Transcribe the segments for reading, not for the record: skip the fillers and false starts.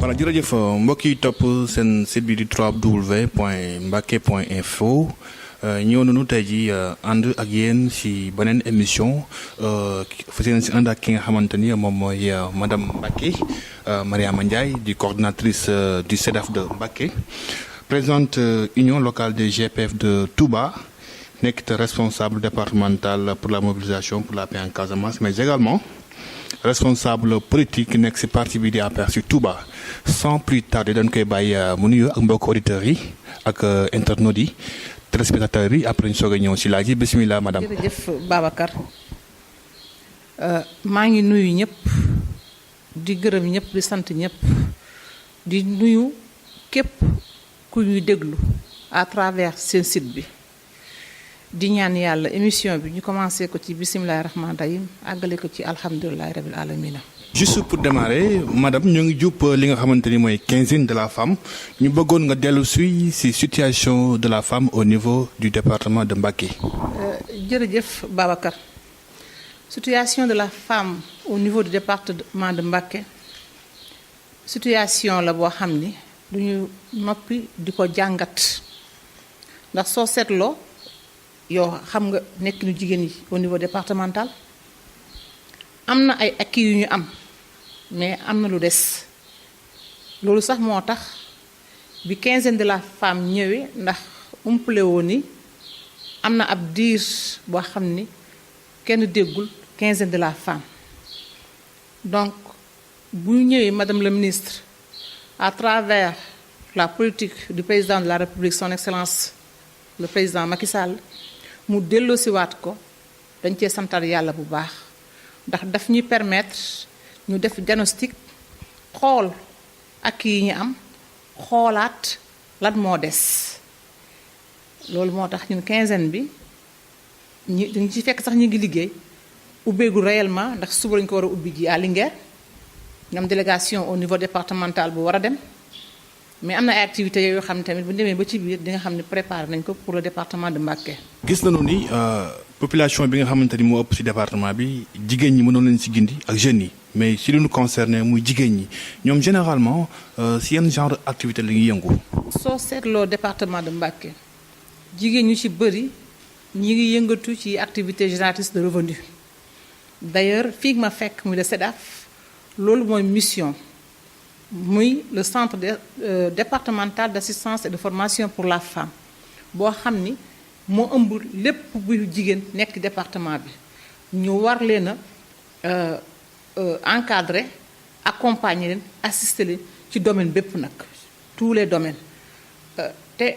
voilà jërëjëf mbokk yi topp seen site bi di www.mbacké.info ñëw nañu tey jii ànd ak yéen ci beneen émission fas yéene ci ànd ak ki nga xamante ni moom mooy madame Mbacké Mariama Ndiaye di coordinatrice du SEDAF de Mbacké, présidente union locale des GPF de Touba, nekk responsable départemental pour la mobilisation pour la paix en Casamance, mais également responsable politique nekk ci parti bi di APR ci Touba. Sans plus tarder dañ koy bàyyi mu nuyoo ak mbokk auditeurs yi ak internautes yi téléspectateurs yi après ñu soog a ñëw ci laaj yi bismillah madame. jërëjëf Babacar maa ngi nuyu ñëpp di gërëm ñëpp di sant ñëpp di nuyu képp ku ñuy déglu à travers seen site bi di ñaan yàlla émission bi ñu commencé ko ci bisimilah rahmaani rahim àggale ko ci alhamdulilah rabil alamina. juste pour démarrer madame ñoo ngi jub li nga xamante ni mooy quinzaine de la femme ñu bëggoon nga dellu ci situation de la femme au niveau du département de Mbacké. jërëjëf Babacar situation de la femme au niveau du département de Mbacké situation la boo xam ni du ñu noppi di ko jàngat ndax soo seetloo yow xam nga nekk nu jigéen yi au niveau départemental am na ay acquis yu ñu am mais am na lu des loolu sax moo tax bi quinzaine de la femme ñëwee ndax umpale woon ni am na ab diir boo xam ni kenn déggul quinzaine de la femme donc bu ñëwee madame la ministre à travers la politique du président de la République son excellence le président Macky Sall mu delloosiwaat ko dañ cee santal yàlla bu baax ndax daf ñuy permettre ñu def diagnostic xool ak yi ñu am xoolaat lan moo des loolu moo tax ñun quinzaine bi dañu ci fekk sax ñu ngi liggéey ubbeegul réellement ndax suba lañu ko war a ubbi ji à Linguère ñu am délégation au niveau départemental bu war a dem mais am na ay activités yoo xam ne tamit bu ñu demee ba ci biir di nga xam ne préparé nañ ko pour le département de Mbacké. gis nañu ni population bi nga xamante ni moo ëpp ci département bi jigéen ñi mënoon nañ ci gindi ak jeunes yi mais ci li ñu concerné muy jigéen ñi ñoom généralement ci yenn genre activité la ñuy yëngu. soo seetloo département de Mbacké jigéen ñu ci bëri ñi ngi yëngatu ci activité génératrice de revenu d'ailleurs fii ma fekk muy le SEDAF loolu mooy mission. muy le centre départemental d'assistance et de formation pour la femme boo xam ni moo ëmb lépp bu jigéen nekk département bi ñu war leen a encadrer accompagner leen assister leen ci domaine bépp nag tous les domaines te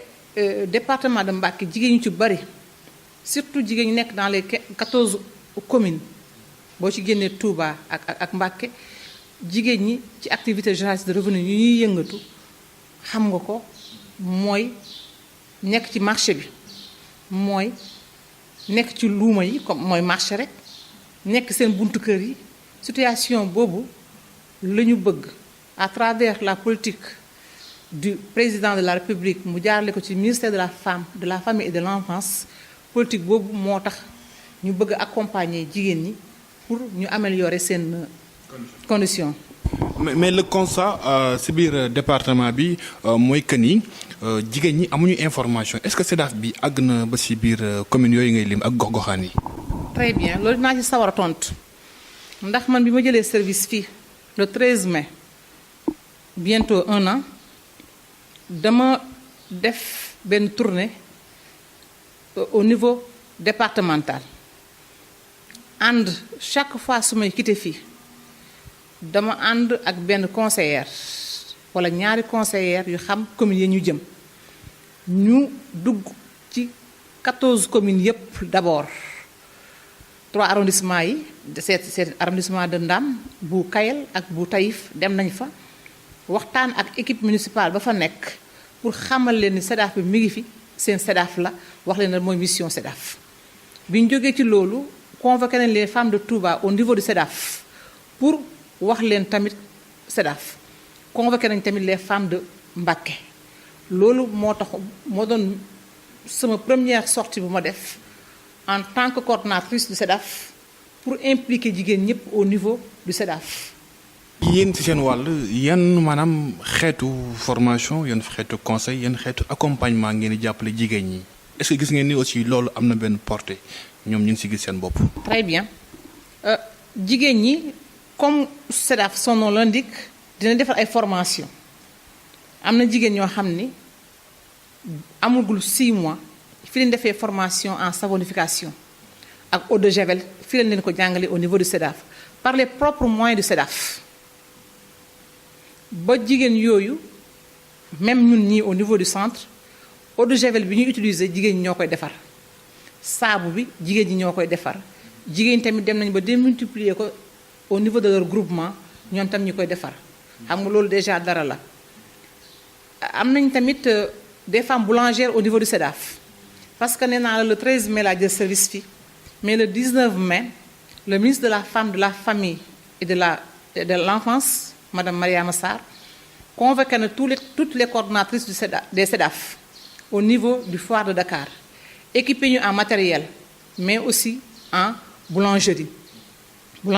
département de Mbacké jigéen ñu ci bari surtout jigéen ñi nekk dans les 14 communes boo ci génnee Touba ak Mbacké jigéen ñi ci activité génératrice de revenu yu ñuy yëngatu xam nga ko mooy nekk ci marché bi mooy nekk ci luuma yi comme mooy marché rek nekk seen buntu kër yi situation boobu la ñu bëgg à travers la politique du président de la République mu jaarale ko ci ministère de la femme de la famille et de l'enfance politique boobu moo tax ñu bëgg accompagner jigéen ñi pour ñu améliorer seen condition. mais le constat ci biir département bi mooy que ni jigéen ñi amuñu information est-ce que SEDAF bi àgg na ba ci biir commune yooyu ngay lim ak gox-goxaan yi. très bien loolu dinaa ci sawar a tontu ndax man bi ma jëlee service fii le 13 mai bientôt 1 an dama def benn tournée au niveau départemental ànd chaque fois su may quitté fii. dama ànd ak benn conseillère wala ñaari conseillère yu xam communes yi ñu jëm ñu dugg ci 14 communes yépp d'abord 3 arrondissements yi c'est arrondissement de Ndam bu Kayel ak bu Taïf dem nañ fa waxtaan ak équipe municipale ba fa nekk pour xamal leen ni SEDAF bi mi ngi fi seen SEDAF la wax leen na mooy mission SEDAF bi ñu jógee ci loolu convoqué nañ les femmes de Touba au niveau du SEDAF pour wax leen tamit SEDAF convoqué nañ tamit les femmes de Mbacké loolu moo tax moo doon sama première sortie bu ma def en tant que coordonnatrice du SEDAF pour impliquer jigéen ñëpp au niveau du SEDAF yéen ci seen wàll yan maanaam xeetu formation yan xeetu conseil yan xeetu accompagnement ngeen di jàppale jigéen ñi est-ce que gis ngeen ni aussi loolu am na benn portée ñoom ñu ngi ci gis seen bopp. Très bien jigéen ñi comme SEDAF son nom l'indique dina defal ay formation am na jigéen ñoo xam ni amugul 6 mois fi leen defee formation en savonification ak eau de javel fi leen ko jàngale au niveau du SEDAF par les propres moyens du SEDAF ba jigéen yooyu même ñun ñii au niveau du centre eau de javel bi ñuy utiliser jigéen ñi ñoo koy defar saabu bi jigéen ñi ñoo koy defar jigéen tamit dem nañ ba démultiplier ko au niveau de leur groupement ñoom tam ñu koy defar xam nga loolu déjà dara la. am nañ tamit des femmes boulangères au niveau du SEDAF parce que nee naa la le 13 mai laa jël service fi mais le 19 mai le ministre de la femme de la famille et de l'enfance madame Mariama Sarr convoqué na toutes les coordonnatrices des SEDAF au niveau du foire de Dakar équipé ñu en matériel mais aussi en boulangerie bi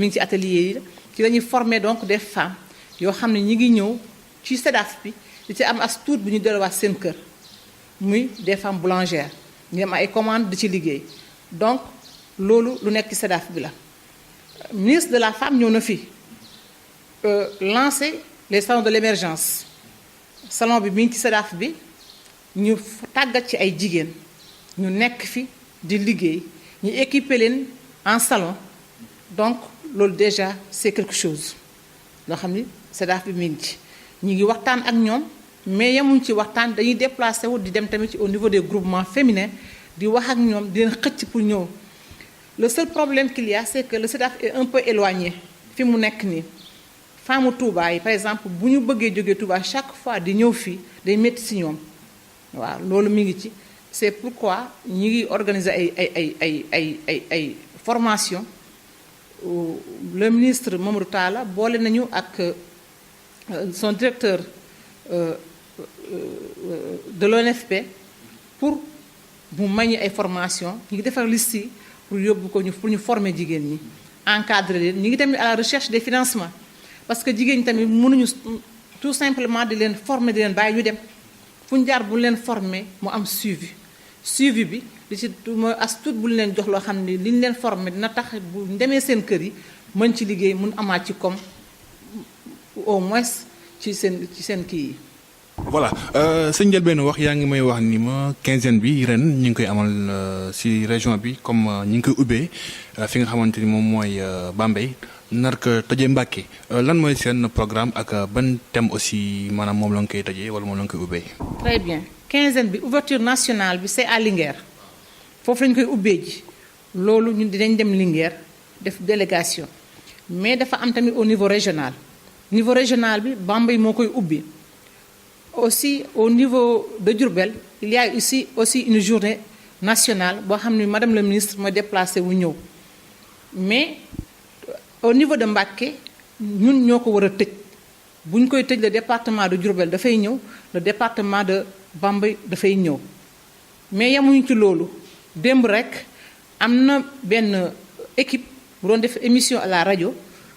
ngi ci atelier yi ci la ñuy former donc des femmes yoo xam ne ñi ngi ñëw ci SEDAF bi di ci am as tuut bu ñu delluwaat seen kër muy des femmes boulangères ñu am ay commandes di ci liggéey donc loolu lu nekk ci SEDAF bi la. ministre de la femme ñëw na fi lancer les salons de l'émergence salon bi mi ngi ci SEDAF bi ñu tàggat ci ay jigéen ñu nekk fi di liggéey ñu équiper leen en salon donc loolu déjà c'est quelque chose loo xam ni SEDAF bi mi ngi ci. ñu ngi waxtaan ak ñoom mais yemuñ ci waxtaan dañuy déplacé wu di dem tamit ci au niveau des groupements féminins di wax ak ñoom di leen xëcc pour ñëw le seul problème qu'il y a c'est que le SEDAF est un peu éloigné fi mu nekk nii femme Touba yi par exemple bu ñu bëggee jógee Touba chaque fois di ñëw fii day métti ci ñoom waaw loolu mi ngi ci c'est pourquoi ñu ngi organiser ay formation le ministre Mamadou Talla boole nañu ak son directeur de l'ONFP pour mu may ay formation ñu ngi defar liste yi pour yóbbu ko pour ñu former jigéen ñi encadrer leen ñu ngi tamit à la recherche des financements parce que jigéen ñi tamit mënuñu tout simplement di leen former di leen bàyyi ñu dem fu ñu jaar bu leen former mu am suivi bi li ci mooy as tuut bu leen jox loo xam ne li ñu leen former dina tax bu demee seen kër yi mën ci liggéey mun amaat ci comme au moins ci seen kii yi. voilà sëñ njëlbeen wax yaa ngi may wax ni ma quinzaine bi ren ñu ngi koy amal ci région bi comme ñu ngi koy ubbee fi nga xamante ni moom mooy Bambey nar ko tëjee Mbacké lan mooy seen programme ak ban thème aussi maanaam moom la nga koy tëjee wala moom la nga koy ubbee. très bien quinzaine bi ouverture nationale bi c'est à Linguère foofu lañu koy ubbee ji loolu ñun dinañ dem Linguère def délégation mais dafa am tamit au niveau régional bi Bambey moo koy ubbi. Aussi au niveau de Diourbel il y a ici aussi une journée nationale boo xam ne madame la ministre mooy déplacé wu ñëw mais au niveau de Mbacké ñun ñoo ko war a tëj bu ñu koy tëj le département de Diourbel dafay ñëw le département de Bambey dafay ñëw mais yemuñu ci loolu démb rek am na benn équipe bu doon def émission à la rajo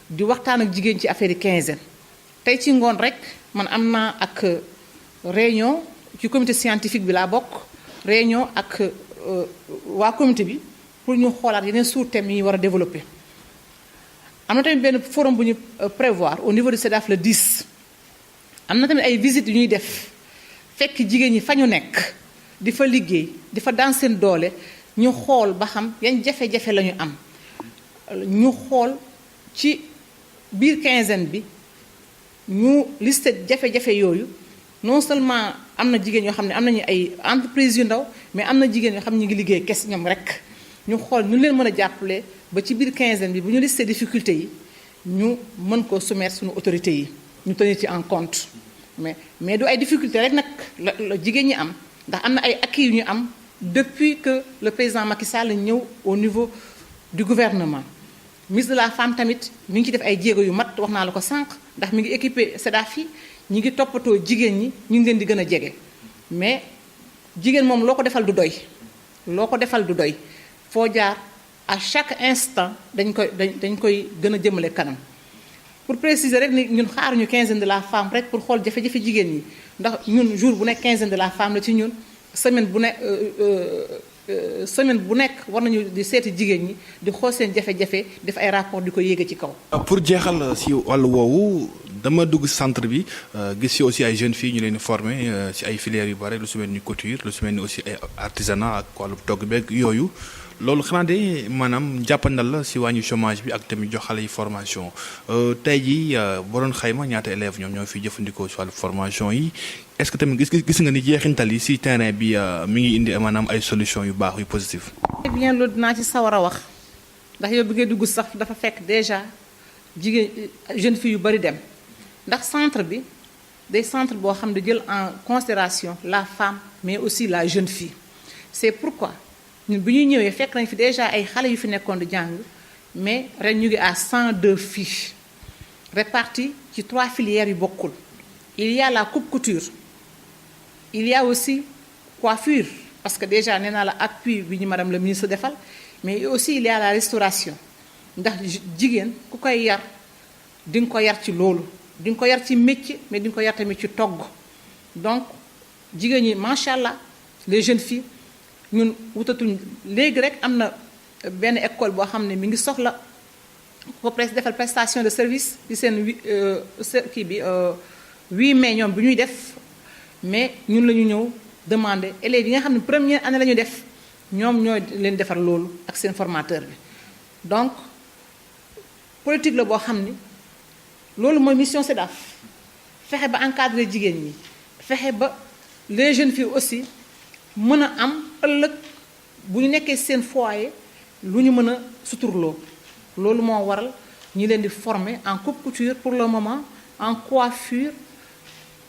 di waxtaan ak jigéen ci affaire yi quinzaine tey ci ngoon rek man am naa ak réunion ci comité scientifique bi laa bokk réunion ak waa comité bi pour ñu xoolaat yeneen sous-thèmes yi ñu war a développer. am na tamit benn forum bu ñu prévoir au niveau du SEDAF le 10 am na tamit ay visites yu ñuy def fekk jigéen ñi fa ñu nekk di fa liggéey di fa daan seen doole ñu xool ba xam yan jafe-jafe la ñu am ñu xool ci biir quinzaine bi ñu listé jafe-jafe yooyu. non seulement am na jigéen yoo xam ne am nañu ay entreprises yu ndaw mais am na jigéen yoo xam ne ñu ngi liggéey kes ñoom rek ñu xool ñu leen mën a jàppale ba ci biir quinzaine bi bu ñu listé difficulté yi ñu mën ko soumettre suñu autorités yi ñu tenir ci en compte mais du ay difficulté rek nag la jigéen ñi am ndax am na ay acquis yu ñu am depuis que le président Macky Sall ñëw au niveau du gouvernement ministre de la femme tamit mi ngi ci def ay jéego yu mat wax naa la ko sànq ndax mi ngi équipé SEDAF yi ñi ngi toppatoo jigéen ñi ñu ngi leen di gën a jege mais jigéen moom loo ko defal du doy foo jaar à chaque instant dañ koy gën a jëmale kanam pour préciser rek ni ñun xaaruñu quinzaine de la femme rek pour xool jafe-jafe jigéen ñi ndax ñun jour bu nekk quinzaine de la femme la ci ñun semaine bu nekk war nañu di seeti jigéen ñi di xool seen jafe-jafe def ay rapport di ko yéege ci kaw. pour jeexal si wàllu woowu dama dugg centre bi gis si aussi ay jeunes filles ñu leen di former si ay filières yu bare lu su mel ni couture lu su mel ni aussi ay artisanat ak wàllu togg beeg yooyu loolu xanaa de maanaam jàppandal la si wàññi chômage bi ak tamit jox xale yi formation tey jii boo doon xayma ñaata élèves ñoom ñoo fi jëfandikoo si wàllu formation yi est-ce que tamit gis nga ni jeexintal yi si terrain bi mi ngi indi maanaam ay solutions yu baax yu positif. très bien loolu dinaa ci sawar a wax ndax yow bi ngay dugg sax dafa fekk déjà jigéen jeune fille yu bari dem ndax centre bi day centre boo xam ne jël en considération la femme mais aussi la jeune fille c'est pourquoi ñun bi ñuy ñëwee fekk nañ fi déjà ay xale yu fi nekkoon di jàng mais ren ñu ngi à 102 filles réparties ci 3 filières yu bokkul il y a la coupe couture il y a aussi coiffure parce que déjà nee naa la appui bi ñu madame le ministre defal mais aussi il y a la restauration ndax jigéen ku koy yar di nga ko yar ci loolu di nga ko yar ci métier mais di nga ko yar tamit ci togg donc jigéen ñi macha allah les jeunes filles ñun wutatuñ léegi rek am na benn école boo xam ne mi ngi soxla ko defal prestation de service ci seen kii bi 8 mai ñoom bi ñuy def mais ñun la ñu ñëw demander élèves yi nga xam ne première année la ñu def ñoom ñooy leen defar loolu ak seen formateur bi donc politique la boo xam ni loolu mooy mission SEDAF fexe ba encadrer jigéen ñi fexe ba les jeunes filles aussi mën a am ëllëg bu ñu nekkee seen foyer lu ñu mën a suturloo loolu moo waral ñi leen di former en coupe couture pour le moment en coiffure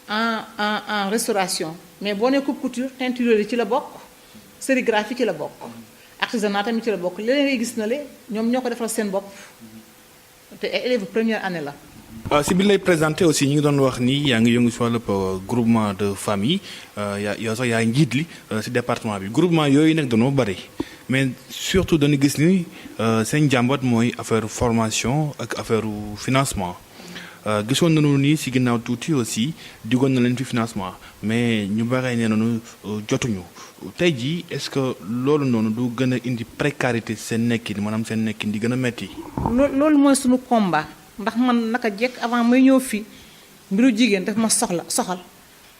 en restauration mais boo nee coupe couture teinturerie ci la bokk sérigraphie ci la bokk artisanat tamit ci la bokk leneen ngay gis na le ñoom ñoo ko defal seen bopp te élèves première année la. si bi lay présenté aussi ñu ngi doon wax ni yaa ngi yëngu si wàllu groupement de famille yow sax yaa njiit li si département bi groupement yooyu nag dañoo bëri mais surtout dañu gis ni seen jàmbat mooy affaire formation ak affaire financement gisoon nañu ni si ginnaaw tuuti aussi diggoon na leen fi financement mais ñu bare nee nañu jotuñu tey jii est-ce que loolu noonu du gën a indi précarité seen nekkin maanaam seen nekkin di gën a metti. loolu mooy suñu combat. ndax man naka jekk avant may ñëw fii mbiru jigéen daf ma soxal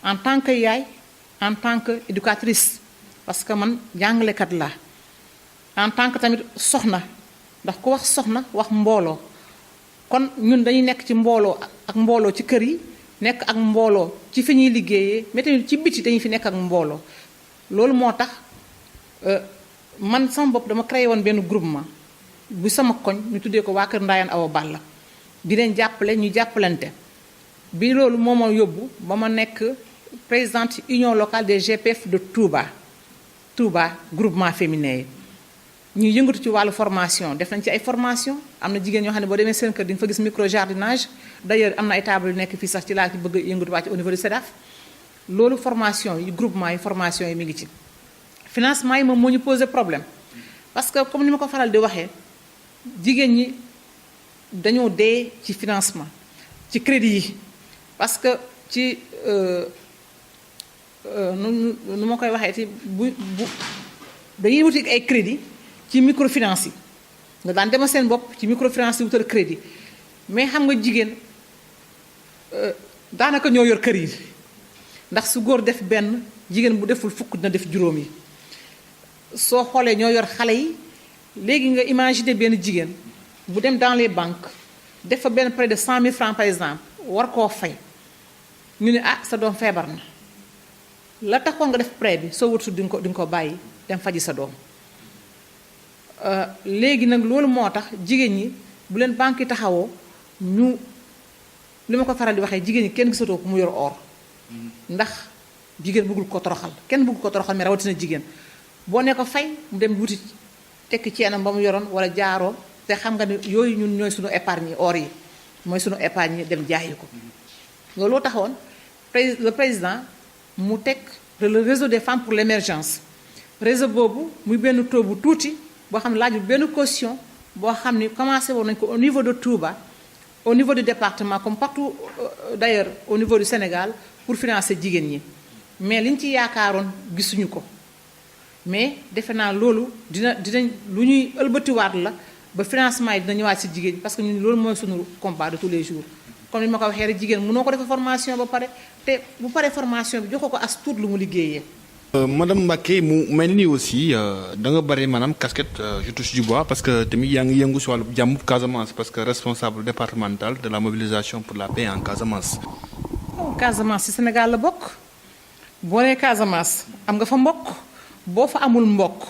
en tant que yaay en tant que éducatrice parce que man jàngalekat laa en tant que tamit soxna ndax ku wax soxna wax mbooloo kon ñun dañuy nekk ci mbooloo ak mbooloo ci kër yi nekk ak mbooloo ci fi ñuy liggéeyee mais tamit ci biti dañuy fi nekk ak mbooloo loolu moo tax man sama bopp dama créé woon benn groupement bu sama koñ ñu tuddee ko waa kër Ndaayaan Awa Balla di leen jàppale ñu jàppalante bi loolu moo ma yóbbu ba ma nekk présidente union locale des GPF de Touba groupement féminin yi ñuy yëngatu ci wàllu formation def nañ ci ay formation am na jigéen ñoo xam ne boo demee seen kër di nga fa gis micro jardinage d'ailleurs am na ay table yu nekk fii sax ci laa ci bëgg a yëngatu wàcc au niveau du SEDAF loolu formation yi groupement yi formation yi mi ngi ci financement yi moom moo ñu posé problème parce que comme ni ma ko faral di waxee jigéen ñi dañoo dee ci financement ci crédit yi parce que ci nu ma koy waxee ci bu dañuy wuti ay crédit ci microfinance yi nga daan dema seen bopp ci microfinance yi wutal crédit mais xam nga jigéen daanaka ñoo yor kër yi ndax su góor def benn jigéen bu deful fukk dina def juróom yi soo xoolee ñoo yor xale yi léegi nga imaginer benn jigéen bu dem dans les banques def fa benn prêt de 100 000 francs par exemple war koo fay ñu ne ah sa doom feebar na la taxoon nga def prêt bi soo wutul di nga ko bàyyi dem faji sa doom léegi nag loolu moo tax jigéen ñi bu leen banque yi taxawoo ñu li ma ko faral di waxee jigéen ñi kenn gisatoo ko mu yor or ndax jigéen bëggul ko toroxal kenn bëggul ko toroxal mais rawatina jigéen boo ne ko fay mu dem wuti tekki ceenam ba mu yoroon wala jaaroo te xam nga ne yooyu ñun ñooy suñu épargne or yi mooy suñu épargne dem jaayi ko looloo taxoon le président mu teg le réseau des femmes pour l'émergence réseau boobu muy benn taux bu tuuti boo xam ne laajul benn caution boo xam ne commencé woon nañ ko au niveau de Touba au niveau du département comme partout d'ailleurs au niveau du Sénégal pour financer jigéen ñi mais liñ ci yaakaaroon gisuñu ko mais defe naa loolu dinañ lu ñuy ëlbatiwaat la ba financement yi dina ñëwaat ci jigéen parce que ñun loolu mooy suñu combat de tous les jours comme ni ma ko waxee rek jigéen mënoo ko defee formation ba pare te bu paree formation bi joxoo ko as tuut lu mu liggéeyee. Madame Mbacké mu mel ni aussi da nga bëri maanaam casquette je touche du bois parce que tamit yaa ngi yëngu si wàllu jàmm Casamance parce que responsable départemental de la mobilisation pour la paix en Casamance. Casamance ci Sénégal la bokk boo nee Casamance am nga fa mbokk boo fa amul mbokk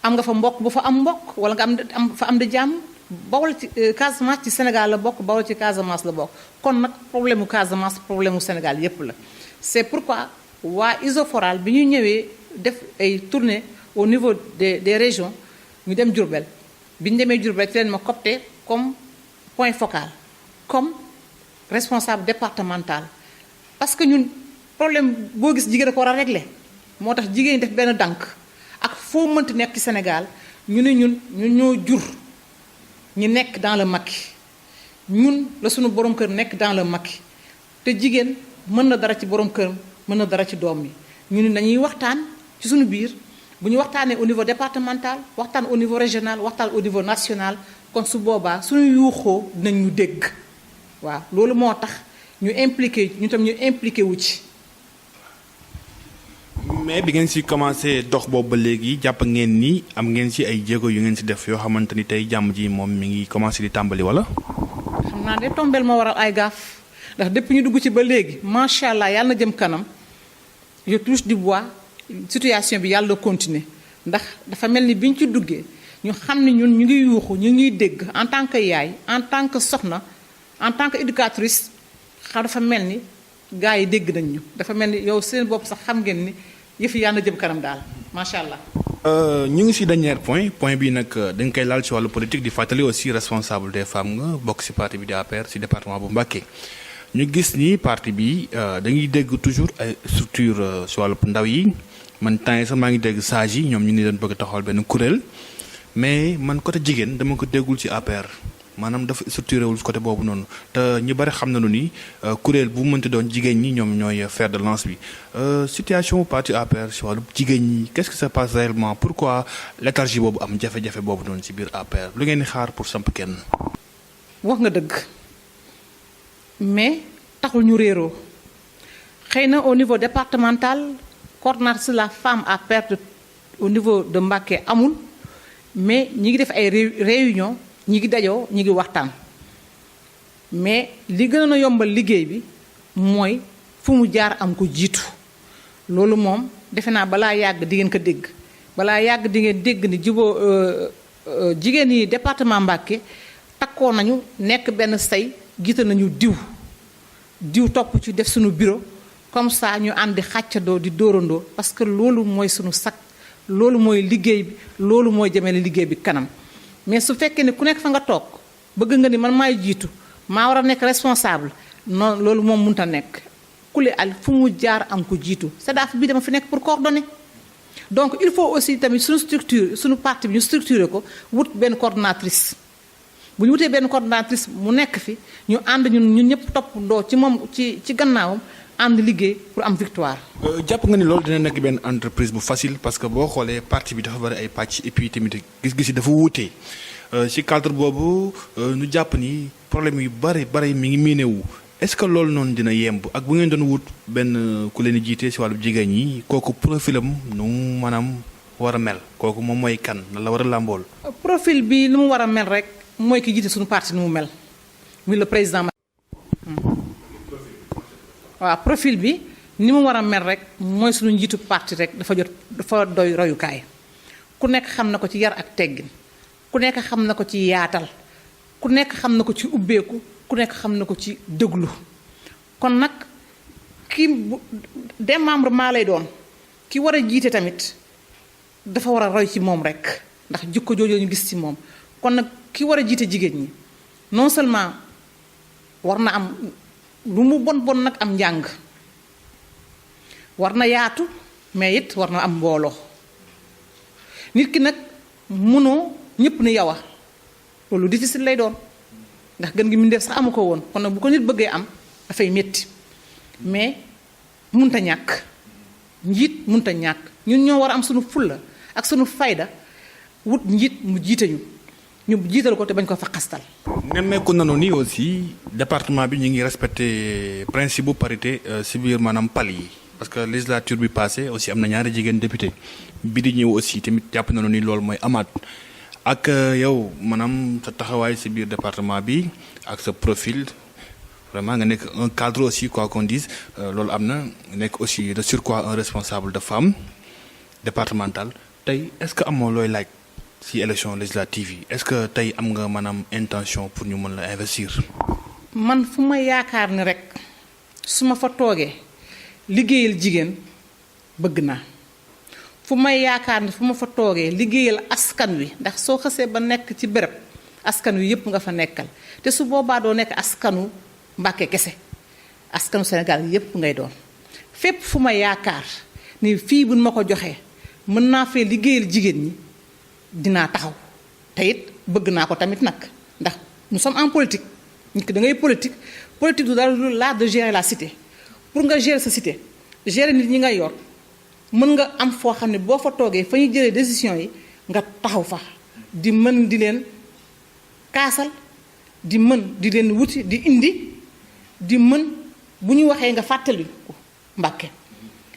am nga fa mbokk bu fa am mbokk wala nga am fa am di jàmm Bawol ci Casamance ci Sénégal la bokk Bawol ci Casamance la bokk kon nag problème mu Casamance problème mu Sénégal yépp la c'est pourquoi. waa Isoforal bi ñu ñëwee def ay tournée au niveau des régions ñu dem Diourbel bi ñu demee Diourbel ci leen ma copté comme point focal comme responsable départemental parce que ñun problème boo gis jigéen a ko war a régler moo tax jigéen ñi def benn dànk ak foo mënti nekk ci Sénégal ñu ne ñun ñoo jur ñi nekk dans le maquis ñun la suñu borom kër nekk dans le maquis te jigéen mën na dara ci borom këram mën na dara ci doom yi ñu ne dañuy waxtaan ci suñu biir bu ñu waxtaanee au niveau départemental waxtaan au niveau régional waxtaan au niveau national kon su boobaa suñu yuuxoo dinañ ñu dégg waaw loolu moo tax ñu impliqué ñu tam ñu impliqué wu ci. mais bi ngeen ci commencé dox boobu ba léegi jàpp ngeen ni am ngeen ci ay jéego yu ngeen ci def yoo xamante ni tey jàmm ji moom mi ngi commencé di tàmbali wala. xam naa de tombeel moo waral ay gaaf ndax depuis ñu dugg ci ba léegi macha allah yàlla na jëm kanam. je touche du bois situation bi yàlla continuer ndax dafa mel ni bi ñu ci duggee ñu xam ne ñun ñu ngi yuuxu ñu ngi dégg en tant que yaay en tant que soxna en tant que éducatrice xam dafa mel ni gars yi dégg nañ ñu dafa mel ni yow seen bopp sax xam ngeen ni yëf yi yàlla na jëm kanam daal macha allah. ñu ngi ci dernier point bi nag dañ koy laal ci wàllu politique di fàttali aussi responsable des femmes nga bokk ci parti bi di APR ci département bu Mbacké. ñu gis ni parti bi dañuy dégg toujours ay structure si wàllu ndaw yi man temps yi sax maa ngi dégg sage yi ñoom ñu ni doon bëgg taxawal benn kuréel mais man côté jigéen dama ko déggul ci APR maanaam dafa structuré wul côté boobu noonu te ñu bari xam nañu ni kuréel bu mënti doon jigéen ñi ñoom ñooy fer de lance bi situation parti APR si wàllu jigéen ñi qu'est-ce qui se passe réellement pourquoi léthargie boobu am jafe-jafe boobu noonu ci biir APR lu ngeen di xaar pour samp kenn. wax nga dëgg. mais taxul ñu réeroo xëy na au niveau départemental coordinatrice la femme à perdre au niveau de Mbacké amul mais ñi ngi def ay réunion ñi ngi dajoo ñi ngi waxtaan mais li gën a yombal liggéey bi mooy fu mu jaar am ko jiitu loolu moom defe naa balaa yàgg di ngeen ko dégg balaa yàgg di ngeen dégg ni juboo jigéen yi département Mbacké takkoo nañu nekk benn say jiite nañu diw topp ci def suñu bureau comme ça ñu àndi xàccandoo di dóorandoo parce que loolu mooy suñu sac loolu mooy liggéey bi loolu mooy jëmale liggéey bi kanam mais su fekkee ne ku nekk fa nga toog bëgg nga ni man maay jiitu maa war a nekk responsable non loolu moom mënut a nekk kule al fu mu jaar am ko jiitu SEDAF bi dama fi nekk pour coordonner donc il faut aussi tamit suñu structure suñu parti bi ñu structuré ko wut benn coordonnatrice bu ñu wutee benn coordonnatrice mu nekk fi ñu ànd ñun ñëpp toppandoo ci moom ci gannaawam ànd liggéey pour am victoire. jàpp nga ni loolu dina nekk benn entreprise bu facile parce que boo xoolee parti bi dafa bari ay pàcc et puis tamit gis-gis yi dafa wuute ci cadre boobu ñu jàpp ni problème yu bari mi ngi miine wu est-ce que loolu noonu dina yemb ak bu ngeen doon wut benn ku leen di jiite ci wàllu jigéen ñi kooku profilam nu maanaam war a mel kooku moom mooy kan na la war a làmbool. profil bi nu mu war a mel rek mooy ki jiite suñu parti nu mu mel muy le président. waaw profil bi ni mu war a mel rek mooy suñu njiitu parti rek dafa doy royukaay ku nekk xam na ko ci yar ak teggin ku nekk xam na ko ci yaatal ku nekk xam na ko ci ubbeeku ku nekk xam na ko ci déglu kon nag ki démembrement lay doon ki war a jiite tamit dafa war a roy ci moom rek ndax jikko jooju ñu gis ci moom kon nag ki war a jiite jigéen ñi non seulement war na am lu mu bon nag am njàng war na yaatu mais it war na am mbooloo nit ki nag mënoo ñëpp ni yow a loolu difficile lay doon ndax gën gi mu def sax amu ko woon kon nag bu ko nit bëggee am dafay métti mais munta ñàkk njiit munta ñàkk ñun ñoo war a am suñu fulla ak suñu fayda wut njiit mu jiite ñu jiital ko te bañ ko fa xastal. nemmeeku nanu ni aussi département bi ñu ngi respecté principe bu parité si biir maanaam pal yi parce que législature bi passé aussi am na ñaari jigéen député bi di ñëw aussi tamit jàpp nanu ni loolu mooy amaat ak yow maanaam sa taxawaay si biir département bi ak sa profil vraiment nga nekk un cadre aussi quoi qu'on dise loolu am na nekk aussi de surcroît un responsable de femme départementale tey est-ce que amoo looy laaj si élection législative yi est-ce que tey am nga maanaam intention pour ñu mën la investir. man fu ma yaakaar ni rek su ma fa toogee liggéeyal jigéen bëgg naa fu may yaakaar ni fu ma fa toogee liggéeyal askan wi ndax soo xasee ba nekk ci béréb askan wi yépp nga fa nekkal te su boobaa doo nekk askanu Mbàkke kese askanu Sénégal yépp ngay doon fépp fu ma yaakaar ni fii buñ ma ko joxee mën naa fee liggéeyal jigéen ñi dinaa taxaw te it bëgg naa ko tamit nag ndax nous sommes en politique nit ki da ngay politique du dara lu l'art de gérer la cité pour nga gérer sa cité gérer nit ñi nga yor mën nga am foo xam ne boo fa toogee fa ñuy jëlee décision yi nga taxaw fa di mën di leen kaasal di mën di leen wuti di indi di mën bu ñu waxee nga fàttali ko Mbàkke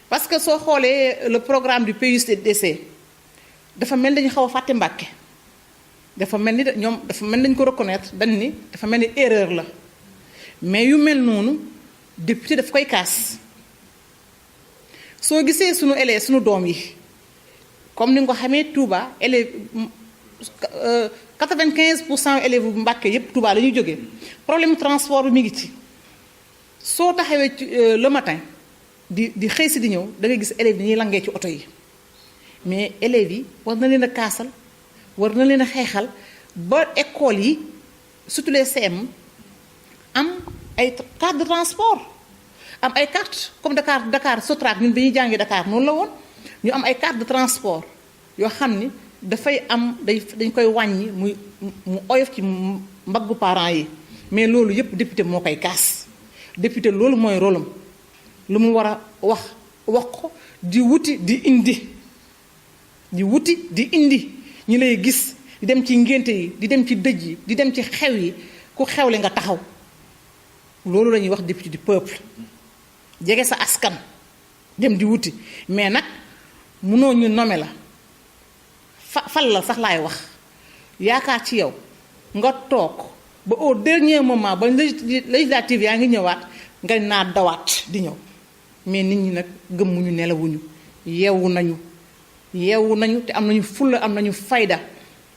parce que soo xoolee le programme du PUDC dafa mel ni dañu xaw a fàtte Mbàkke dafa mel ni ñoom dafa mel ni dañu ko reconnaître dañ ni dafa mel ni erreur la mais yu mel noonu député daf koy kaas soo gisee sunu élèves sunu doom yi comme ni nga ko xamee Touba élèves 95% élèves bu Mbàkke yépp Touba la ñuy jógee problème transport bi mi ngi ci soo taxawee ci le matin di xëy si di ñëw da ngay gis élèves yi ñuy langee ci oto yi mais élèves yi war na leen a kaasal war na leen a xeexal ba école yi surtout les CM am ay carte de transport am ay carte comme Dakar Sotrac ñun bi ñuy jàngee Dakar noonu la woon ñu am ay carte de transport yoo xam ni dafay am dañ koy wàññi mu oyof ci mbaggu parents yi mais loolu yépp député moo koy kaas député loolu mooy rôle am lu mu war a wax ko di wuti di indi ñi lay gis di dem ci ngénte yi di dem ci dëj yi di dem ci xew yi ku xewle nga taxaw loolu la ñuy wax député du peuple jege sa askan dem di wuti mais nag mënoo ñu nommer la fal la sax laay wax yaakaar ci yow nga toog ba au dernier moment ba législative yaa ngi ñëwaat nga naa dawaat di ñëw mais nit ñi nag gëmmuñu nelawuñu yeewu nañu te am nañu fulla am nañu fayda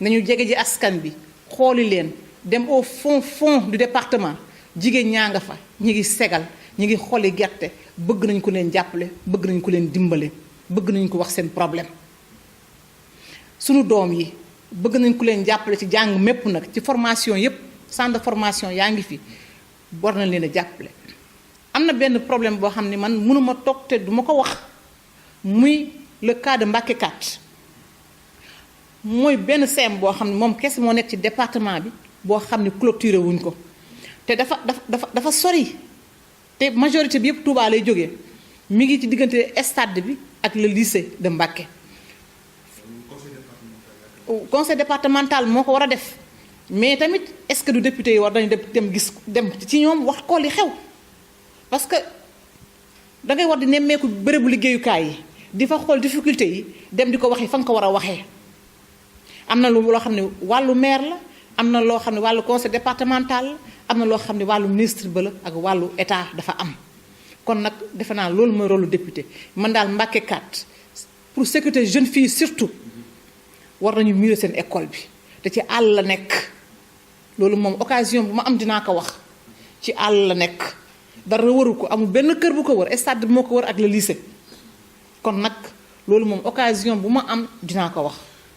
nañu jege ji askan bi xooli leen dem au fond du département jigéen ñaa nga fa ñi ngi segal ñi ngi xooli gerte bëgg nañ ko leen jàppale bëgg nañ ko leen dimbale bëgg nañ ko wax seen problème sunu doom yi bëgg nañ ko leen jàppale ci jàng mépp nag ci formation yépp centre de formation yaa ngi fi war nañ leen a jàppale am na benn problème boo xam ne man mënuma toog te duma ko wax muy le cas de Mbacké 4 mooy benn CEM boo xam ne moom kese moo nekk ci département bi boo xam ne clôturé wuñ ko te dafa sori te majorité bi yëpp Touba lay jógee mi ngi ci diggante stade bi ak le lycée de Mbacké conseil départemental moo ko war a def mais tamit est-ce que du député yi war dañu dem ci ñoom wax ko li xew parce que dangay war di nemmeeku bërëbu liggéeyukaay yi di fa xool difficulté yi dem di ko waxee fa nga ko war a waxee am na loo xam ne wàllu maire la am na loo xam ne wàllu conseil départemental la am na loo xam ne wàllu ministre ba la ak wàllu état dafa am kon nag defe naa loolu mooy rôle député man daal Mbacké 4 pour sécurité jeune fille surtout war nañu mieux seen école bi te ci àll la nekk loolu moom occasion bu ma am dinaa ko wax ci àll la nekk dara waru ko amul benn kër bu ko wër stade bi moo ko wër ak le lycée kon nag loolu moom occasion bu ma am dinaa ko wax.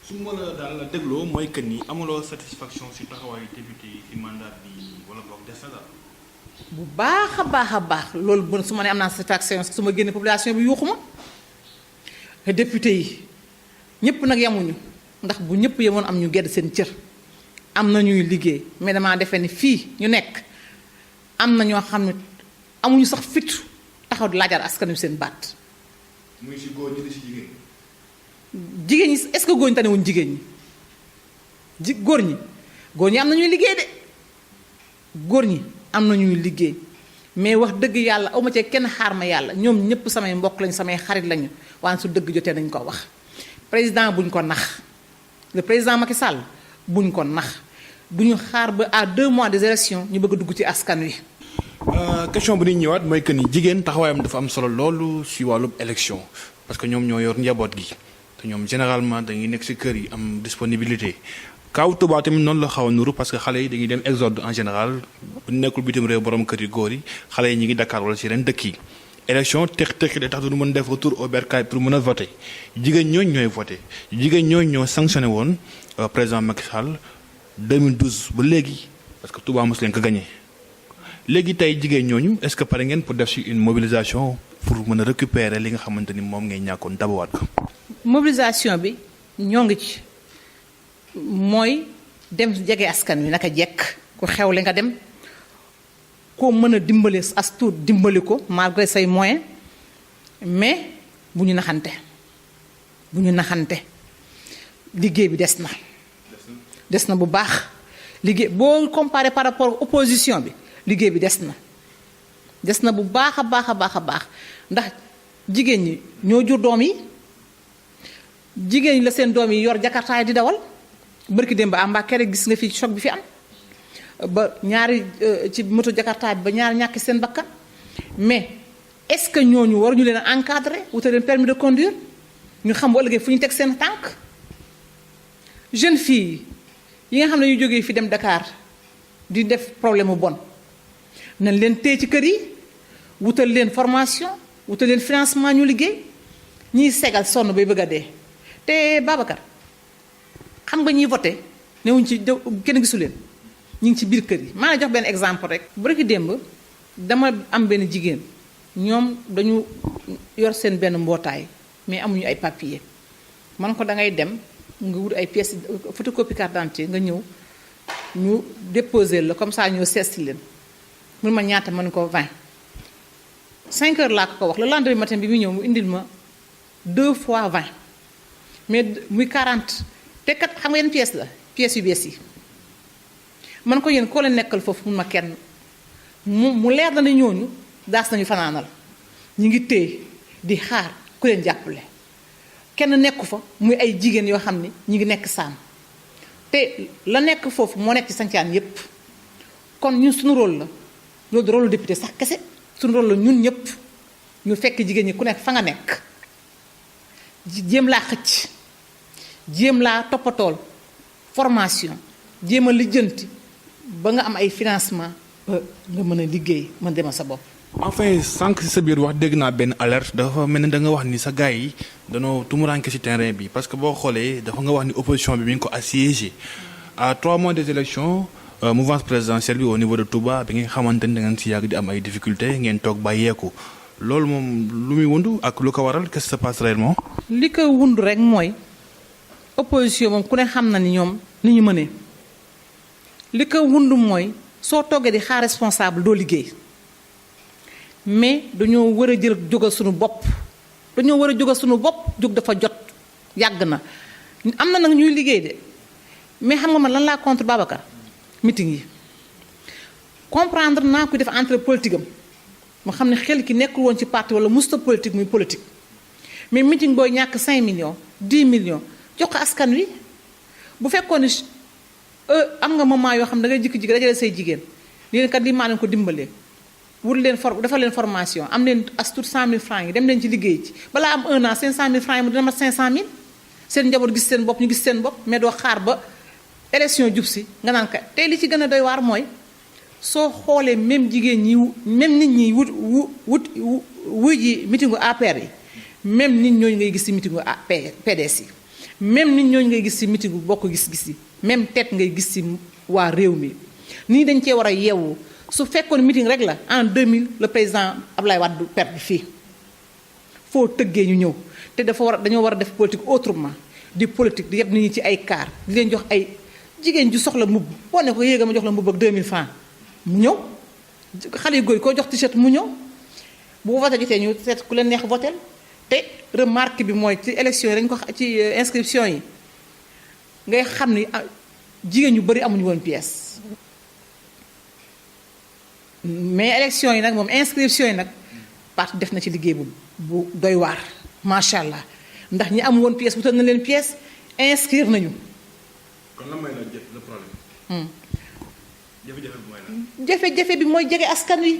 su ma la daal dégloo mooy que ni amuloo satisfaction si taxawaayu député yi si mandat bi wala boog des na daal. bu baax a baax loolu bu su ma nee am naa satisfaction su ma génne population bi yuuxu ma député yi ñëpp nag yemuñu ndax bu ñëpp yemoon am ñu gedd seen cër am na ñuy liggéey mais damaa defee ni fii ñu nekk am na ñoo xam ne amuñu sax fit taxaw di laajaat askan wi seen baat. muy si góor ñi di si jigéen. jigéen ñi est-ce que góor ñi tane wuñ jigéen ñi góor ñi am na ñuy liggéey de góor ñi am na ñuy liggéey mais wax dëgg yàlla awma ci kenn xaar ma yàlla ñoom ñëpp samay mbokk lañ samay xarit lañu waaye su dëgg jotee nañ ko wax président buñ ko nax le président Macky Sall buñ ko nax duñu xaar ba à 2 mois des élections ñu bëgg a dugg ci askan wi. question bu ñuy ñëwaat mooy que ni jigéen taxawaayam dafa am solo loolu si wàllum élection parce que ñoom ñoo yor njaboot gi te ñoom généralement dañuy nekk si kër yi am disponibilité. Kaaw Touba tamit noonu la xaw a nuru parce que xale yi dañuy dem exode en général bu nekkul bitim réew borom kër yi góor yi xale yi ñu ngi Dakar wala si ren dëkk yi. élection teq day tax du mën def retour au bercail pour mën a voter jigéen ñooñu ñooy voter jigéen ñooñu ñoo sanctionné woon président Macky Sall 2012 ba léegi parce que Touba mos leen ko gagné. léegi tey jigéen ñooñu est-ce que pare ngeen pour def si une mobilisation pour mën a récupérer li nga xamante ni moom ngay ñàkkoon dabawaat ko. mobilisation bi ñoo ngi ci mooy dem jege askan wi naka jekk ku xewle nga dem koo mën a dimbali as tuut dimbali ko malgré say moyens mais bu ñu naxante liggéey bi des na bu baax liggéey boo comparé par rapport opposition bi liggéey bi des na bu baax a baax ndax jigéen ñi ñoo jur doom yi jigéen ñi la seen doom yi yor jakartaay di dawal bërki démb ba Mbàkke rek gis nga fi choc bi fi am ba ñaari ci moto jakartaay bi ba ñaari ñàkk seen bakkan mais est-ce que ñooñu waruñu leen a encadrer wutal leen permis de conduire ñu xam bu ëllëgee fu ñu teg seen tànk jeune fille yi nga xam ne ñu jógee fi dem Dakar di def problème mu bon nañ leen téye ci kër yi wutal leen formation wutal leen financement ñu liggéey ñiy segal sonn bay bëgg a dee te Babacar xam nga ñiy voté newuñ ci kenn gisu leen ñu ngi ci biir kër yi maa ngi jox benn exemple rek. bu rek démb dama am benn jigéen ñoom dañu yor seen benn mbootaay mais amuñu ay papier man ko da ngay dem nga wut ay pièces photocopie carte d'identité nga ñëw ñu déposer la comme ça ñoo seesti leen mun ma ñaata mën ko 20 5 heures laa ko wax le lendemain matin bi mu ñëw mu indil ma 2 fois 20 mais muy 40 te kat xam nga yenn pièces la pièces yu bees yi man ko yéen koo leen nekkal foofu mun ma kenn mu leer na ne ñooñu daas nañu fanaanal ñu ngi téye di xaar ku leen jàppale kenn nekku fa muy ay jigéen yoo xam ni ñu ngi nekk saam te la nekk foofu moo nekk ci sancaan yépp kon ñun suñu rôle la loolu du rôle député sax kese suñu rôle la ñun ñëpp ñu fekk jigéen ñi ku nekk fa nga nekk jéem laa xëcc jéem laa toppatool formation jéem a lijjanti ba nga am ay financement ba nga mën a liggéey mën demal sa bopp. enfin sànq si sa biir wax dégg naa benn alerte dafa mel ni da nga wax ni sa gars yi danoo tumuranke si terrain bi parce que boo xoolee dafa nga wax ni opposition bi mi ngi ko assiégé à 3 mois des élections mouvance présidentielle bi au niveau de Touba bi nga xamante ni da ngeen si yàgg di am ay difficultés ngeen toog bàyyeeku loolu moom lu muy wundu ak lu ko waral qu'est-ce qui se passe réellement. li ko wundu rek mooy opposition moom ku ne xam na ni ñoom ni ñu mënee li ko wundu mooy soo toggee di xaar responsable doo liggéey. mais dañoo war a jógal suñu bopp jóg dafa jot yàgg na am na nag ñuy liggéey de mais xam nga man lan laa contre Babacar meeting yi comprendre naa ko def entre politique am mu xam ne xel ki nekkul woon ci parti wala musta politique muy politique mais meeting booy ñàkk 5 millions 10 millions jox ko askan wi bu fekkoon ni am nga moment yoo xam ne da ngay jikki-jikki dajale say jigéen lii kat lii maa leen ko dimbalee wut leen defal leen formation am leen as tuut 100 000 francs yi dem leen ci liggéey ci balaa am 1 an seen 100 000 francs yi mu dina mat 500 000 seen njaboot gis seen bopp ñu gis seen bopp mais doo xaar ba élection jub si nga naan ka tey li ci gën a doy waar mooy soo xoolee même jigéen ñi même nit ñi wuy ji meetingu APR yi même nit ñooñu ngay gis ci meetingu PDS yi même nit ñooñu ngay gis ci meetingu bokk gis-gis yi même tête ngay gis ci waa réew mi nii dañ cee war a yeewu su fekkoon meeting rek la en 2000 le président Abdoulaye Wade perte fii foo tëggee ñu ñëw te dañoo war a def politique autrement di politique di yeb nit ñi ci ay car di leen jox ay jigéen ju soxla mbubb boo ne ko yéega ma jox la mbubb ak 2000 francs mu ñëw xale yu góor koo jox t-shirt mu ñëw bu voté jotee ñu seet ku leen neex votel te remarque bi mooy ci élection yi dañ ko ci inscription yi ngay xam ni jigéen ñu bëri amuñu woon pièce mais élection yi nag moom inscription yi nag parti def na ci liggéey bu doy waar macha allah ndax ñi am woon pièce wutal na leen pièce inscrire nañu. kon lan mooy le problème. jafe-jafe bi mooy jege askan wi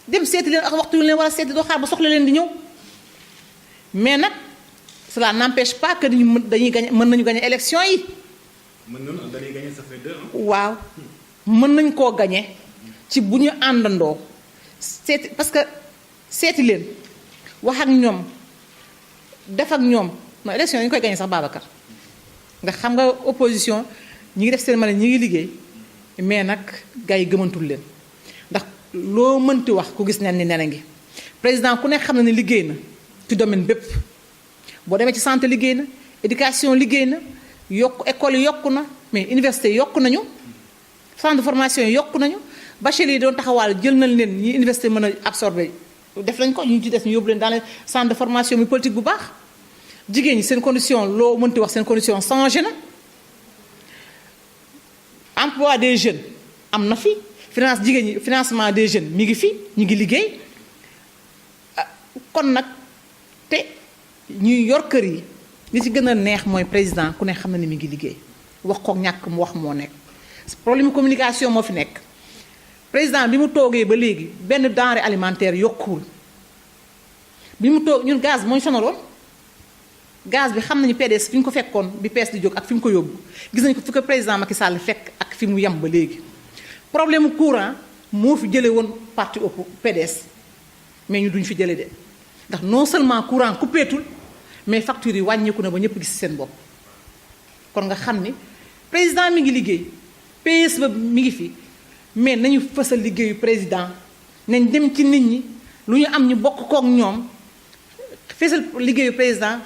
dem seeti leen ak waxtu wi leen war a seeti doo xaar ba soxla leen di ñëw mais nag cela n'empêche pas que dañuy gagné mën nañu gagné élection yi. mën nañu dañuy gagné ça fait 2 ans. waaw mën nañ koo gagné ci bu ñu àndandoo seeti parce que seeti leen wax ak ñoom def ak ñoom non élection yi ñu koy gagné sax Babacar nga xam nga opposition ñi ngi def seen mën ñi ngi liggéey mais nag gars yi gëmantul leen ndax loo mënti wax ku gis nen ni nene ngi président ku ne xam na ne liggéey na ci domaine bépp boo demee ci santé liggéey na éducation liggéey na yokk école yi yokku na mais université yi yokku nañu centre de formation yi yokku nañu bachelier yi doon taxawaal jël nañ leen ñi université mën a absorber def nañ ko ñu ci des ñu yóbbu leen dans les centres de formation mi politique bu baax jigéen ñi seen condition loo mënti wax seen condition changé na emploi des jeunes am na fi jigéen ñi financement des jeunes mi ngi fi ñu ngi liggéey kon nag te ñuy yor kër yi li ci gën a neex mooy président ku ne xam na ni mi ngi liggéey wax ko ñàkk mu wax moo nekk problème communication moo fi nekk président bi mu toogee ba léegi benn denrée alimentaire yokkuwul bi mu toog ñun gaz moo ñu sonaloon gaz bi xam nañu PDS fi ñu ko fekkoon bi PS di jóg ak fi mu ko yóbbu gis nañu ko fi ko président Macky Sall fekk ak fi mu yem ba léegi problème courant moo fi jëlee woon parti au PDS mais ñu duñ fi jëlee de ndax non seulement courant coupétul mais factures yi wàññeeku na ba ñëpp gis seen bopp kon nga xam ni président mi ngi liggéey PS ba mi ngi fi mais nañu fësal liggéeyu président nañ dem ci nit ñi lu ñu am ñu bokk kook ñoom fësal liggéeyu président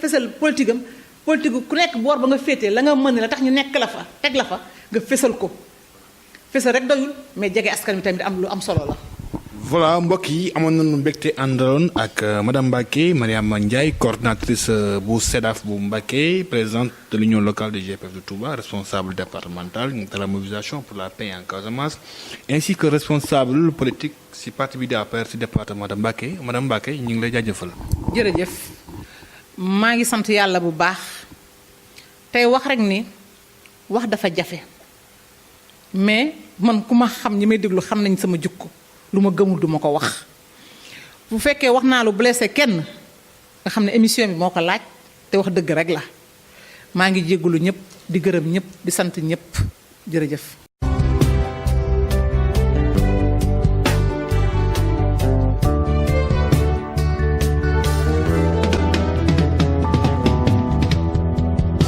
fësal politique am politique ku nekk boor ba nga féetee la nga mën la tax ñu nekk la fa teg la fa nga fësal ko fësal rek doyul mais jege askan wi tamit am lu am solo la. voilà mbokk yi amoon nañu mbégte àndaloon ak madame Mbacké Mariama Ndiaye coordinatrice bu SEDAF bu Mbacké présidente de l'union locale du GPF de Touba responsable départemental de la mobilisation pour la paix en Casamance ainsi que responsable politique ci parti bi di APR ci département de Mbacké madame Mbacké ñu ngi lay jaajëfal. jërëjëf maa ngi sant yàlla bu baax tey wax rek ni wax dafa jafe mais man ku ma xam ñi may déglu xam nañ sama jukko lu ma gëmul duma ko wax bu fekkee wax naa lu blessé kenn nga xam ne émission bi moo ko laaj te wax dëgg rek la maa ngi jéggulu ñëpp di gërëm ñëpp di sant ñëpp jërëjëf